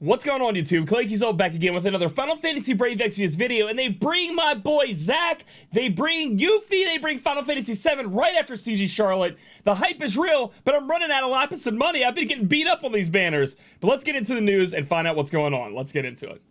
What's going on, YouTube? Claic Yuzolt back again with another Final Fantasy Brave Exvius video, and they bring my boy Zack, they bring Yuffie, they bring Final Fantasy VII right after CG Charlotte. The hype is real, but I'm running out of lapis and money. I've been getting beat up on these banners. But let's get into the news and find out what's going on. Let's get into it.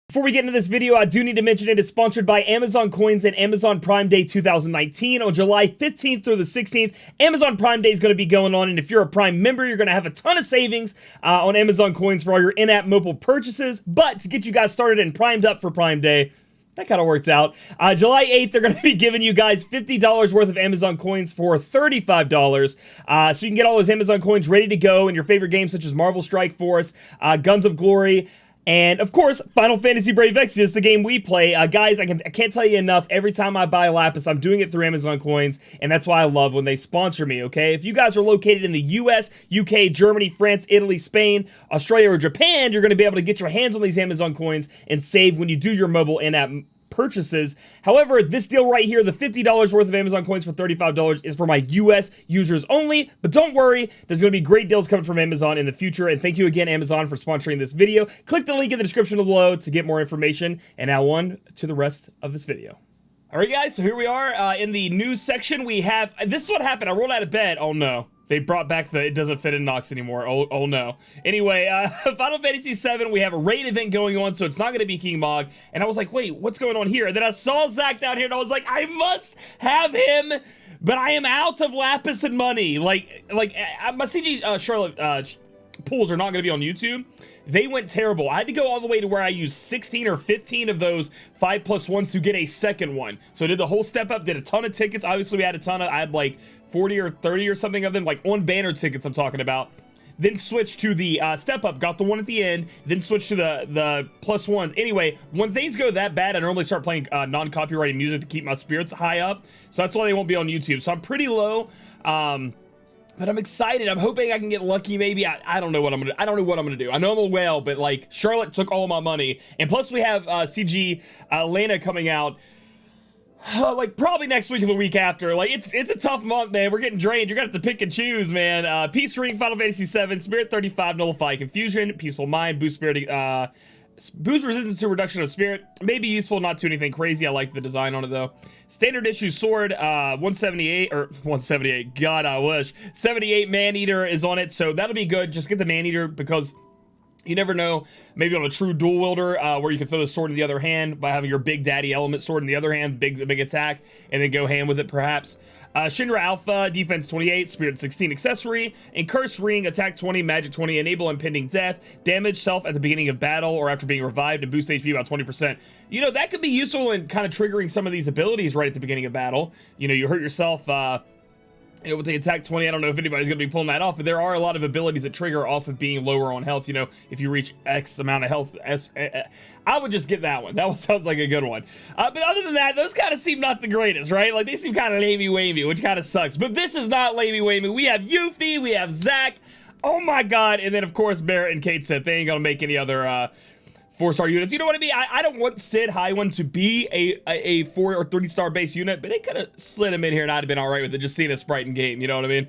Before we get into this video, I do need to mention it is sponsored by Amazon Coins and Amazon Prime Day 2019 on July 15th through the 16th. Amazon Prime Day is going to be going on, and if you're a Prime member, you're going to have a ton of savings on Amazon Coins for all your in-app mobile purchases. But to get you guys started and primed up for Prime Day, that kind of works out. July 8th, they're going to be giving you guys $50 worth of Amazon coins for $35. So you can get all those Amazon coins ready to go in your favorite games such as Marvel Strike Force, Guns of Glory, and, of course, Final Fantasy Brave Exvius, the game we play. Guys, I can't tell you enough. Every time I buy Lapis, I'm doing it through Amazon Coins, and that's why I love when they sponsor me, okay? If you guys are located in the US, UK, Germany, France, Italy, Spain, Australia, or Japan, you're going to be able to get your hands on these Amazon Coins and save when you do your mobile in-app purchases. However, this deal right here, the $50 worth of Amazon coins for $35 is for my US users only, but don't worry, there's going to be great deals coming from Amazon in the future, and thank you again, Amazon, for sponsoring this video. Click the link in the description below to get more information, and now on to the rest of this video. Alright guys, so here we are in the news section. We have, this is what happened, I rolled out of bed, oh no. They brought back the it doesn't fit in Nox anymore. Oh no. Anyway, Final Fantasy VII, we have a raid event going on, so it's not going to be King Mog. And I was like, wait, what's going on here? And then I saw Zack down here, and I was like, I must have him, but I am out of lapis and money. Like my CG Charlotte pools are not going to be on YouTube. They went terrible. I had to go all the way to where I used 16 or 15 of those 5+1s to get a second one. So I did the whole step up, did a ton of tickets. Obviously, we had a ton of, I had like 40 or 30 or something of them, like on banner tickets I'm talking about. Then switched to the step up, got the one at the end, then switched to the +1s. Anyway, when things go that bad, I normally start playing non-copyrighted music to keep my spirits high up. So that's why they won't be on YouTube. So I'm pretty low. But I'm excited. I'm hoping I can get lucky. Maybe I don't know what I'm gonna. I don't know what I'm gonna do. I know I'm a whale, but like Charlotte took all of my money, and plus we have CG Lena coming out. Like probably next week or the week after. Like it's a tough month, man. We're getting drained. You're gonna have to pick and choose, man. Peace Ring, Final Fantasy VII, Spirit 35, Nullify Confusion, Peaceful Mind, Boost Spirit. Boost resistance to reduction of spirit. May be useful, not to anything crazy. I like the design on it though. Standard issue sword, 178 or 178. God, I wish. 78 man-eater is on it, so that'll be good. Just get the man-eater because you never know. Maybe on a true dual wielder where you can throw the sword in the other hand by having your big daddy element sword in the other hand, the big attack, and then go ham with it perhaps. Shinra Alpha, defense 28, spirit 16 accessory, and curse ring, attack 20, magic 20, enable impending death, damage self at the beginning of battle or after being revived, and boost HP about 20%. You know, that could be useful in kind of triggering some of these abilities right at the beginning of battle. You know, you hurt yourself, you know, with the attack 20, I don't know if anybody's going to be pulling that off, but there are a lot of abilities that trigger off of being lower on health. You know, if you reach X amount of health, I would just get that one. That one sounds like a good one. But other than that, those kind of seem not the greatest, right? Like, they seem kind of lamey-wamey, which kind of sucks. But this is not lamey-wamey. We have Yuffie, we have Zack. Oh my god. And then, of course, Barrett and Kate said they ain't going to make any other 4-star units. You know what I mean? I don't want Sid High One to be a 4 or 3-star base unit, but they could have slid him in here and I'd have been all right with it, just seeing a sprite in game. You know what I mean?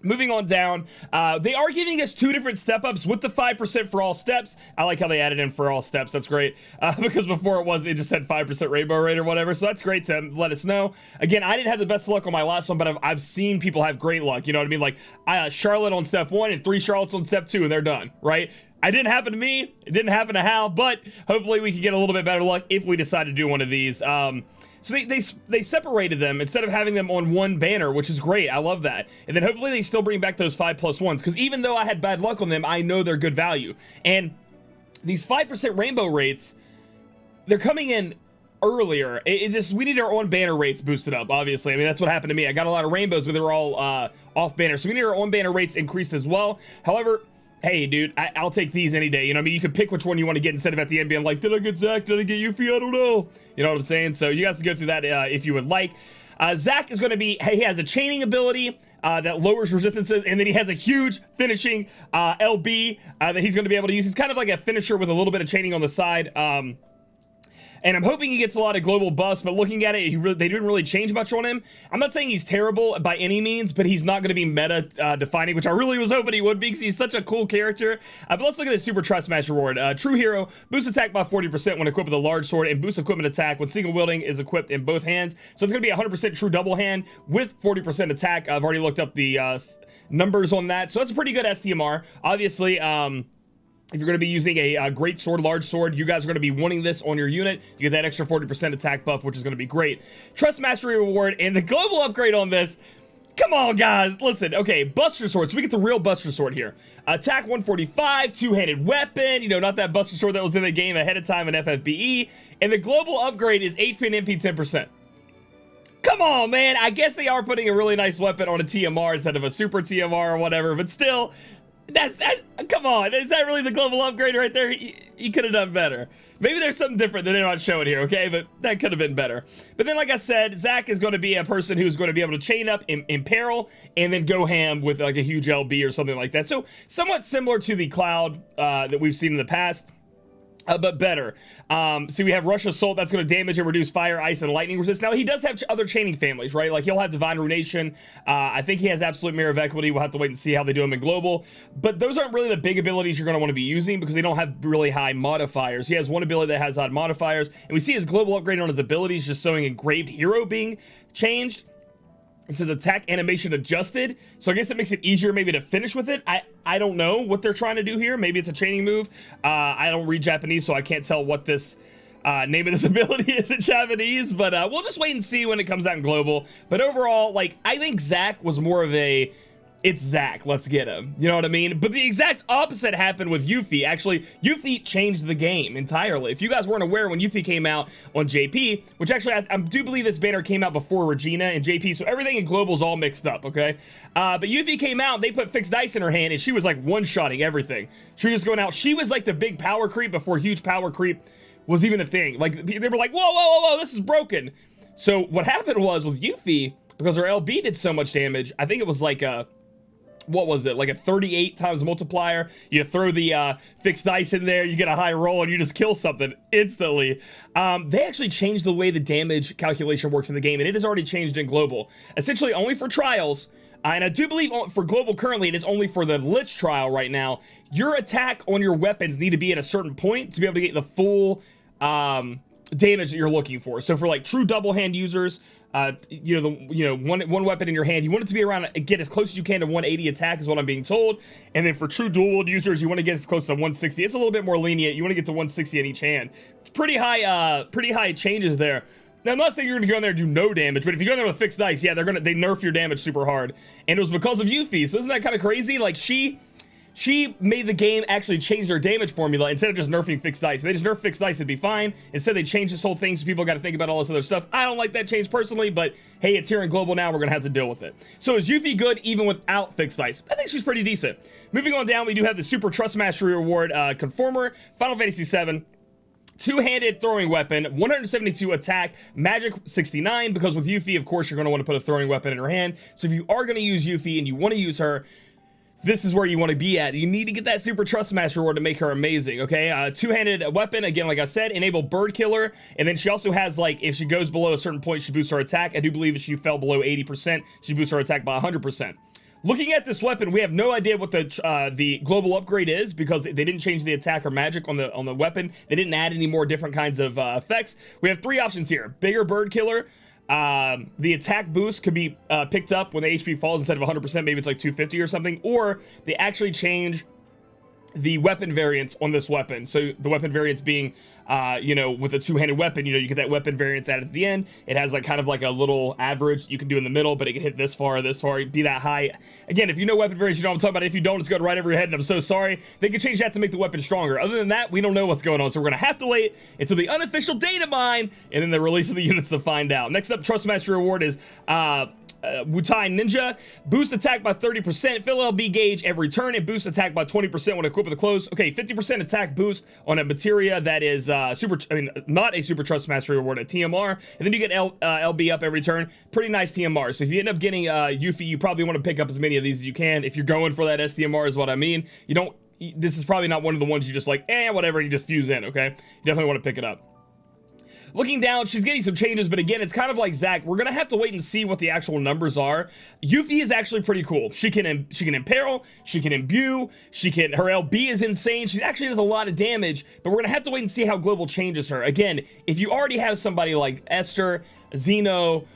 Moving on down, they are giving us 2 different step-ups with the 5% for all steps. I like how they added in for all steps. That's great. Because before it just said 5% rainbow rate or whatever. So that's great to let us know. Again, I didn't have the best luck on my last one, but I've seen people have great luck. You know what I mean? Like, Charlotte on step 1 and 3 Charlottes on step 2, and they're done, right? It didn't happen to me. It didn't happen to Hal, but hopefully we can get a little bit better luck if we decide to do one of these. So they separated them instead of having them on one banner, which is great. I love that. And then hopefully they still bring back those 5+1s, because even though I had bad luck on them, I know they're good value. And these 5% rainbow rates, they're coming in earlier. We need our own banner rates boosted up, obviously. I mean, that's what happened to me. I got a lot of rainbows, but they were all off banner. So we need our own banner rates increased as well. However, hey, dude, I'll take these any day. You know what I mean? You can pick which one you want to get instead of at the end being like, did I get Zack? Did I get Yuffie? I don't know. You know what I'm saying? So you guys can go through that if you would like. Zack is going to be, he has a chaining ability that lowers resistances, and then he has a huge finishing LB that he's going to be able to use. He's kind of like a finisher with a little bit of chaining on the side. and I'm hoping he gets a lot of global buffs, but looking at it, they didn't really change much on him. I'm not saying he's terrible by any means, but he's not going to be meta defining, which I really was hoping he would be, because he's such a cool character. But let's look at the Super Trust Smash reward. True Hero, boost attack by 40% when equipped with a large sword, and boost equipment attack when single wielding is equipped in both hands. So it's going to be 100% true double hand with 40% attack. I've already looked up the numbers on that, so that's a pretty good STMR. Obviously, if you're going to be using a great sword, large sword, you guys are going to be wanting this on your unit. You get that extra 40% attack buff, which is going to be great. Trust Mastery reward and the global upgrade on this. Come on, guys. Listen, okay, Buster Sword. So we get the real Buster Sword here. Attack 145, two-handed weapon. You know, not that Buster Sword that was in the game ahead of time in FFBE. And the global upgrade is HP and MP 10%. Come on, man. I guess they are putting a really nice weapon on a TMR instead of a super TMR or whatever, but still, that's come on. Is that really the global upgrade right there? He could have done better. Maybe there's something different that they're not showing here, okay? But that could have been better. But then, like I said, Zack is going to be a person who's going to be able to chain up in peril and then go ham with like a huge LB or something like that. So somewhat similar to the Cloud that we've seen in the past. But better. See, we have Rush Assault. That's going to damage and reduce fire, ice, and lightning resist. Now, he does have other chaining families, right? Like, he'll have Divine Runation. I think he has Absolute Mirror of Equity. We'll have to wait and see how they do him in Global. But those aren't really the big abilities you're going to want to be using because they don't have really high modifiers. He has one ability that has high modifiers. And we see his global upgrade on his abilities just showing Engraved Hero being changed. It says attack animation adjusted, so I guess it makes it easier maybe to finish with it. I don't know what they're trying to do here. Maybe it's a chaining move. I don't read Japanese, so I can't tell what this name of this ability is in Japanese, but we'll just wait and see when it comes out in Global. But overall, like, I think Zack was more of a, it's Zack, let's get him. You know what I mean? But the exact opposite happened with Yuffie. Actually, Yuffie changed the game entirely. If you guys weren't aware, when Yuffie came out on JP, which actually I do believe this banner came out before Regina and JP, so everything in Global is all mixed up, okay? But Yuffie came out, they put fixed dice in her hand, and she was like one-shotting everything. She was just going out. She was like the big power creep before huge power creep was even a thing. Like, they were like, whoa, whoa, whoa, whoa, this is broken. So what happened was with Yuffie, because her LB did so much damage, I think it was like a, what was it, like a 38 times multiplier. You throw the fixed dice in there, you get a high roll, and you just kill something instantly. They actually changed the way the damage calculation works in the game, and it has already changed in Global. Essentially only for trials, and I do believe for Global currently, it is only for the Lich trial right now. Your attack on your weapons need to be at a certain point to be able to get the full damage that you're looking for. So for like true double hand users, one weapon in your hand, you want it to be around, get as close as you can to 180 attack is what I'm being told. And then for true dual wield users, you want to get as close to 160. It's a little bit more lenient. You want to get to 160 in each hand. It's pretty high changes there. Now, I'm not saying you're going to go in there and do no damage, but if you go in there with fixed dice, yeah, they nerf your damage super hard. And it was because of Yuffie. So isn't that kind of crazy? Like, she made the game actually change their damage formula instead of just nerfing fixed dice. If they just nerf fixed dice, it'd be fine. Instead, they changed this whole thing, so people got to think about all this other stuff. I don't like that change personally, but hey, it's here in Global now. We're going to have to deal with it. So is Yuffie good even without fixed dice? I think she's pretty decent. Moving on down, we do have the Super Trust Mastery Reward Conformer, Final Fantasy VII. Two-handed throwing weapon, 172 attack, magic 69, because with Yuffie, of course, you're going to want to put a throwing weapon in her hand. So if you are going to use Yuffie and you want to use her, this is where you want to be at. You need to get that Super Trust Master reward to make her amazing, okay? Two-handed weapon, again, like I said, enable Bird Killer, and then she also has, like, if she goes below a certain point, she boosts her attack. I do believe if she fell below 80%, she boosts her attack by 100%. Looking at this weapon, we have no idea what the global upgrade is because they didn't change the attack or magic on the weapon. They didn't add any more different kinds of effects. We have three options here. Bigger Bird Killer. The attack boost could be picked up when the HP falls instead of 100%. Maybe it's like 250 or something. Or they actually change the weapon variants on this weapon. So the weapon variants being, with a two-handed weapon, you get that weapon variance added at the end. It has like kind of like a little average you can do in the middle, but it can hit this far, be that high. Again, if you know weapon variants, you know what I'm talking about. If you don't, it's going right over your head, and I'm so sorry. They could change that to make the weapon stronger. Other than that, we don't know what's going on, so we're going to have to wait until the unofficial data mine and then the release of the units to find out. Next up, Trust Master Reward is Wutai Ninja. Boost attack by 30%, fill LB gauge every turn, and boost attack by 20% when equipped with a close. Okay, 50% attack boost on a materia that is not a Super Trust Mastery Reward, a TMR, and then you get LB up every turn. Pretty nice TMR. So if you end up getting Yuffie, you probably want to pick up as many of these as you can. If you're going for that STMR is what I mean. This is probably not one of the ones you just like, whatever, you just fuse in, okay? You definitely want to pick it up. looking down, she's getting some changes, but again, it's kind of like Zack. We're gonna have to wait and see what the actual numbers are. Yuffie is actually pretty cool. She can imperil, she can imbue, her LB is insane. She actually does a lot of damage, but we're gonna have to wait and see how global changes her. Again, if you already have somebody like Esther, Xeno,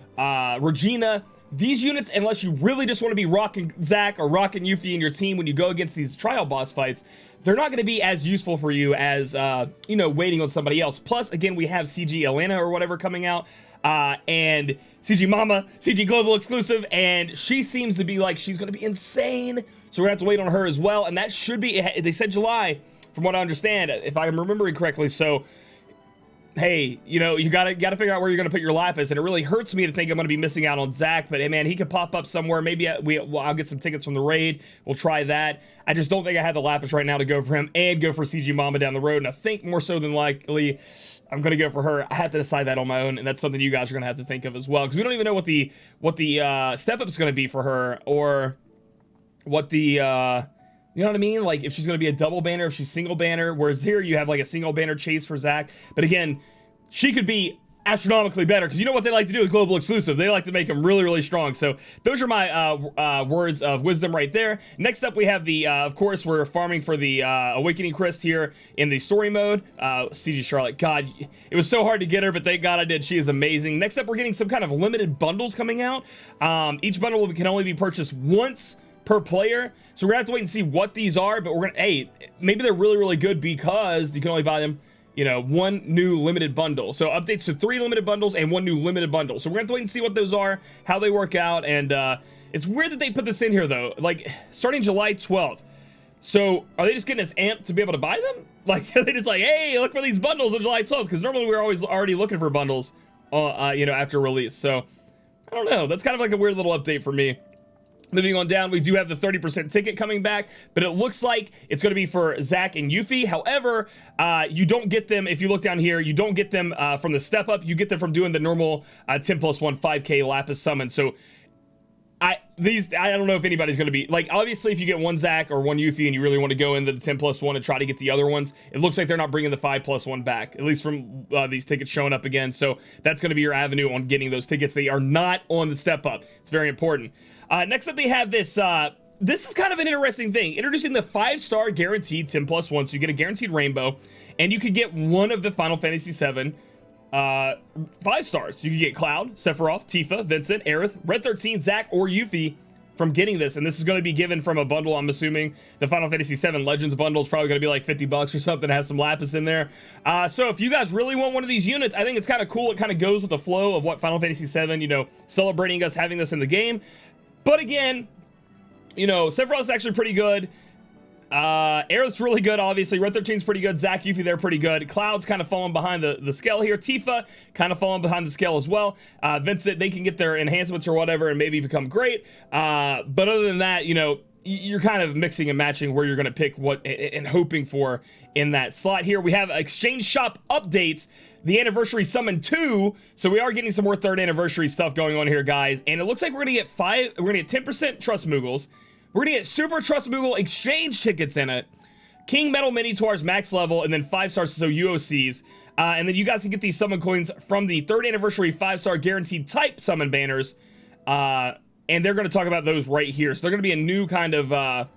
Regina, these units, unless you really just want to be rocking Zack or rocking Yuffie in your team when you go against these trial boss fights, they're not going to be as useful for you as, you know, waiting on somebody else. Plus, again, we have CG Elena or whatever coming out, and CG Mama, CG Global exclusive, and she seems to be like, she's going to be insane. So we're going to have to wait on her as well, and that should be, they said July, from what I understand, if I'm remembering correctly. So hey, you know, you gotta figure out where you're gonna put your Lapis, and it really hurts me to think I'm gonna be missing out on Zack, but hey man, he could pop up somewhere. Maybe I'll get some tickets from the raid. We'll try that. I just don't think I have the Lapis right now to go for him and go for CG Mama down the road, and I think more so than likely I'm gonna go for her. I have to decide that on my own, and that's something you guys are gonna have to think of as well, because we don't even know what the step up is gonna be for her, or what the you know what I mean? Like, if she's going to be a double banner, if she's single banner, whereas here you have like a single banner chase for Zack. But again, she could be astronomically better, because you know what they like to do with global exclusive? They like to make them really, really strong. So those are my words of wisdom right there. Next up, we have the, of course, we're farming for the Awakening Crest here in the story mode. CG Charlotte, God, it was so hard to get her, but thank God I did. She is amazing. Next up, we're getting some kind of limited bundles coming out. Each bundle can only be purchased once per player, so we're gonna have to wait and see what these are, but we're gonna, hey, maybe they're really, really good because you can only buy them, you know, one new limited bundle. So updates to 3 limited bundles and 1 new limited bundle. So we're gonna have to wait and see what those are, how they work out, and it's weird that they put this in here though, like starting July 12th. So are they just getting us amped to be able to buy them? Like, are they just like, hey, look for these bundles on July 12th? Because normally we're always already looking for bundles, you know, after release. So I don't know. That's kind of like a weird little update for me. Moving on down, we do have the 30% ticket coming back, but it looks like it's going to be for Zack and Yuffie. However, you don't get them, if you look down here, you don't get them from the step up. You get them from doing the normal 10+1 5k Lapis summon. So I don't know if anybody's going to be, like, obviously if you get one Zack or one Yuffie and you really want to go into the 10+1 and try to get the other ones, it looks like they're not bringing the 5+1 back, at least from these tickets showing up again. So that's going to be your avenue on getting those tickets. They are not on the step up. It's very important. Next up, they have this, this is kind of an interesting thing, introducing the 5-star guaranteed 10+1, so you get a guaranteed rainbow, and you could get one of the Final Fantasy VII 5 stars. You could get Cloud, Sephiroth, Tifa, Vincent, Aerith, Red 13, Zack, or Yuffie from getting this, and this is going to be given from a bundle. I'm assuming the Final Fantasy VII Legends bundle is probably going to be like $50 or something, has some Lapis in there. So if you guys really want one of these units, I think it's kind of cool. It kind of goes with the flow of what Final Fantasy VII, you know, celebrating us having this in the game. But again, you know, Sephiroth's actually pretty good. Aerith's really good, obviously. Red 13's pretty good. Zack, Yuffie, they're pretty good. Cloud's kind of falling behind the scale here. Tifa, kind of falling behind the scale as well. Vincent, they can get their enhancements or whatever and maybe become great. But other than that, you know, you're kind of mixing and matching where you're going to pick what and hoping for in that slot here. We have exchange shop updates. The anniversary summon 2, so we are getting some more 3rd anniversary stuff going on here, guys. And it looks like we're gonna get 10% Trust Moogles. We're gonna get Super Trust Moogle exchange tickets in it, King Metal Minotaurs max level, and then 5 stars, so UOCs. And then you guys can get these summon coins from the 3rd anniversary 5-star guaranteed type summon banners. And they're gonna talk about those right here. So they're gonna be a new kind of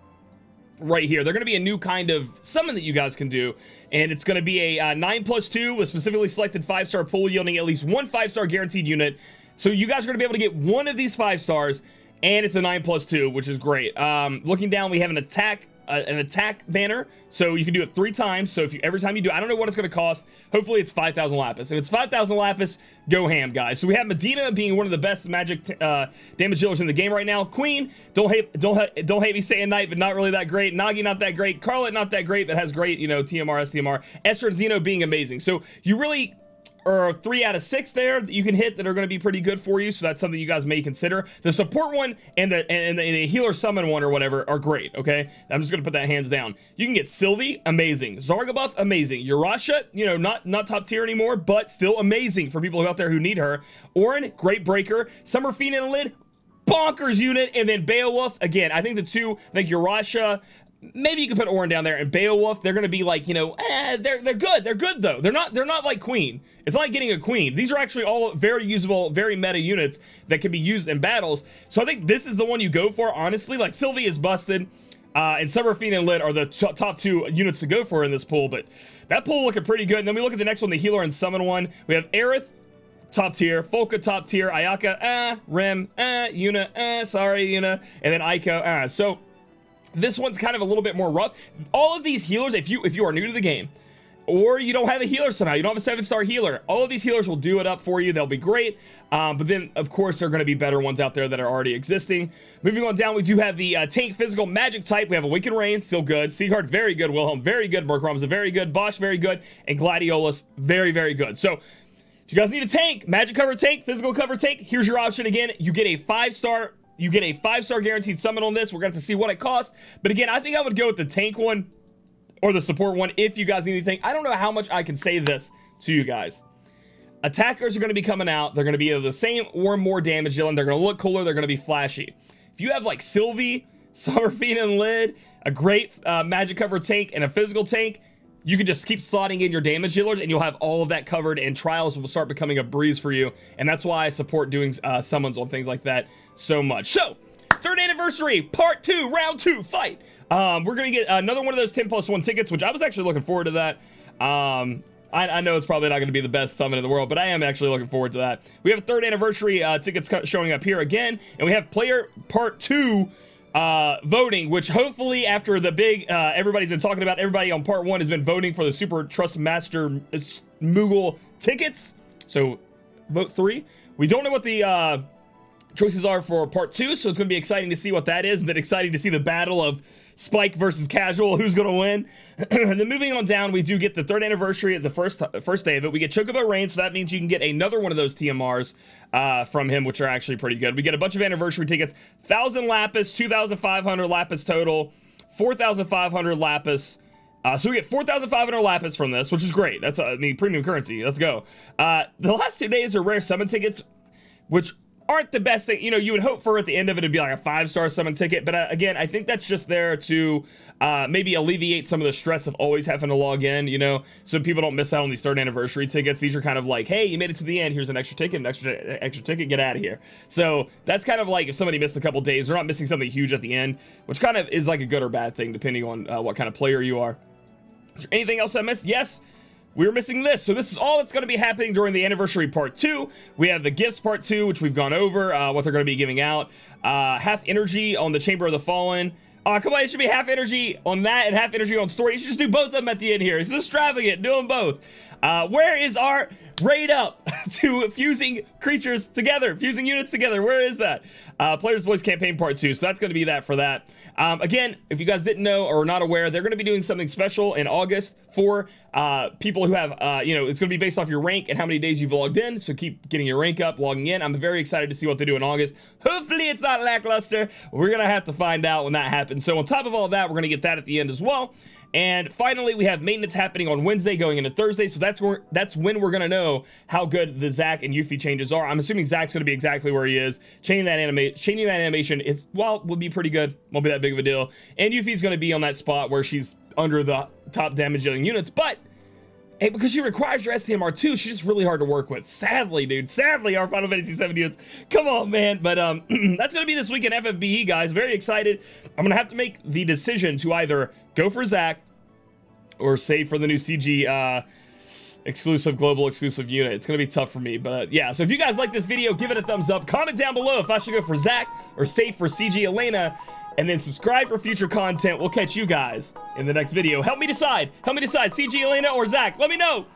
right here. They're going to be a new kind of summon that you guys can do, and it's going to be a 9+2 with specifically selected 5-star pool yielding at least 1 5-star guaranteed unit. So you guys are going to be able to get one of these 5 stars, and it's a 9+2, which is great. Looking down, we have an attack banner, so you can do it 3 times. So if you, every time you do, I don't know what it's going to cost. Hopefully it's 5,000 Lapis. If it's 5,000 Lapis, go ham, guys. So we have Medina being one of the best magic damage dealers in the game right now. Queen, don't hate me saying Knight, but not really that great. Nagi, not that great. Carlet, not that great, but has great, you know, TMR, STMR. Esther and Xeno being amazing. So you really or 3 out of 6 there that you can hit that are going to be pretty good for you, so that's something you guys may consider. The support one and the healer summon one or whatever are great, okay? I'm just going to put that hands down. You can get Sylvie, amazing. Zargabuff, amazing. Urasha, you know, not top tier anymore, but still amazing for people out there who need her. Orin, great breaker. Summer Fiend and Lid, bonkers unit. And then Beowulf, again, I think the 2, I think Urasha, maybe you can put Orin down there, and Beowulf, they're gonna be like, you know, they're good. They're good though. They're not like Queen. It's not like getting a Queen. These are actually all very usable, very meta units that can be used in battles. So I think this is the one you go for, honestly. Like Sylvie is busted, and Summer Fiend and Lit are the top 2 units to go for in this pool. But that pool looking pretty good. And then we look at the next one, the healer and summon one. We have Aerith, top tier, Folka top tier, Ayaka, Rem, Yuna, sorry Yuna, and then Aiko, so this one's kind of a little bit more rough. All of these healers, if you are new to the game, or you don't have a healer somehow, you don't have a 7-star healer, all of these healers will do it up for you. They'll be great. But then, of course, there are going to be better ones out there that are already existing. Moving on down, we do have the tank physical magic type. We have Awakened Rain, still good. Seaguard, very good. Wilhelm, very good. Murkrum's very good. Bosch, very good. And Gladiolus, very, very good. So, if you guys need a tank, magic cover tank, physical cover tank, here's your option again. You get a 5-star. You get a 5-star guaranteed summon on this. We're going to have to see what it costs. But again, I think I would go with the tank one or the support one if you guys need anything. I don't know how much I can say this to you guys. Attackers are going to be coming out. They're going to be the same or more damage dealing. They're going to look cooler. They're going to be flashy. If you have like Sylvie, Summer Fiend and Lid, a great magic cover tank, and a physical tank, you can just keep slotting in your damage dealers and you'll have all of that covered, and trials will start becoming a breeze for you. And that's why I support doing summons on things like that so much. So, 3rd anniversary, part 2, round 2, fight. We're going to get another one of those 10+1 tickets, which I was actually looking forward to that. I know it's probably not going to be the best summon in the world, but I am actually looking forward to that. We have 3rd anniversary tickets showing up here again, and we have player part 2 voting, which hopefully after the big everybody's been talking about, everybody on part 1 has been voting for the Super Trust Master Moogle tickets. So vote 3. We don't know what the choices are for part 2, so it's going to be exciting to see what that is, and then exciting to see the battle of Spike versus Casual, who's going to win. And then moving on down, we do get the 3rd anniversary at the first day of it. We get Chocobo Rain, so that means you can get another one of those TMRs from him, which are actually pretty good. We get a bunch of anniversary tickets, 1,000 Lapis, 2,500 Lapis total, 4,500 Lapis. So we get 4,500 Lapis from this, which is great. That's, I mean, premium currency. Let's go. The last 2 days are rare summon tickets, which aren't the best thing. You know, you would hope for at the end of it, it'd be like a 5-star summon ticket. But again, I think that's just there to maybe alleviate some of the stress of always having to log in, you know, so people don't miss out on these 3rd anniversary tickets. These are kind of like, hey, you made it to the end. Here's an extra ticket, extra ticket, get out of here. So that's kind of like if somebody missed a couple days, they're not missing something huge at the end, which kind of is like a good or bad thing, depending on what kind of player you are. Is there anything else I missed? Yes. We were missing this. So this is all that's going to be happening during the anniversary part 2. We have the gifts part 2, which we've gone over, what they're going to be giving out. Half energy on the Chamber of the Fallen. Come on, it should be half energy on that and half energy on story. You should just do both of them at the end here. It's extravagant. Do them both. Where is our raid up to fusing creatures together, fusing units together? Where is that? Player's Voice campaign part 2. So that's going to be that for that. Again, if you guys didn't know or are not aware, they're going to be doing something special in August for people who have, you know, it's going to be based off your rank and how many days you've logged in. So keep getting your rank up, logging in. I'm very excited to see what they do in August. Hopefully it's not lackluster. We're going to have to find out when that happens. So on top of all that, we're going to get that at the end as well. And finally, we have maintenance happening on Wednesday going into Thursday, so that's when we're gonna know how good the Zack and Yuffie changes are. I'm assuming Zack's gonna be exactly where he is. Changing that animation is, well, will be pretty good. Won't be that big of a deal. And Yuffie's gonna be on that spot where she's under the top damage dealing units, but hey, because she requires your STMR too, she's just really hard to work with. Sadly, dude. Sadly, our Final Fantasy VII units. Come on, man. But that's gonna be this week in FFBE, guys. Very excited. I'm gonna have to make the decision to either go for Zack or save for the new CG exclusive, global exclusive unit. It's gonna be tough for me, but yeah. So if you guys like this video, give it a thumbs up. Comment down below if I should go for Zack or save for CG Elena, and then subscribe for future content. We'll catch you guys in the next video. Help me decide. Help me decide. CG Elena or Zack. Let me know.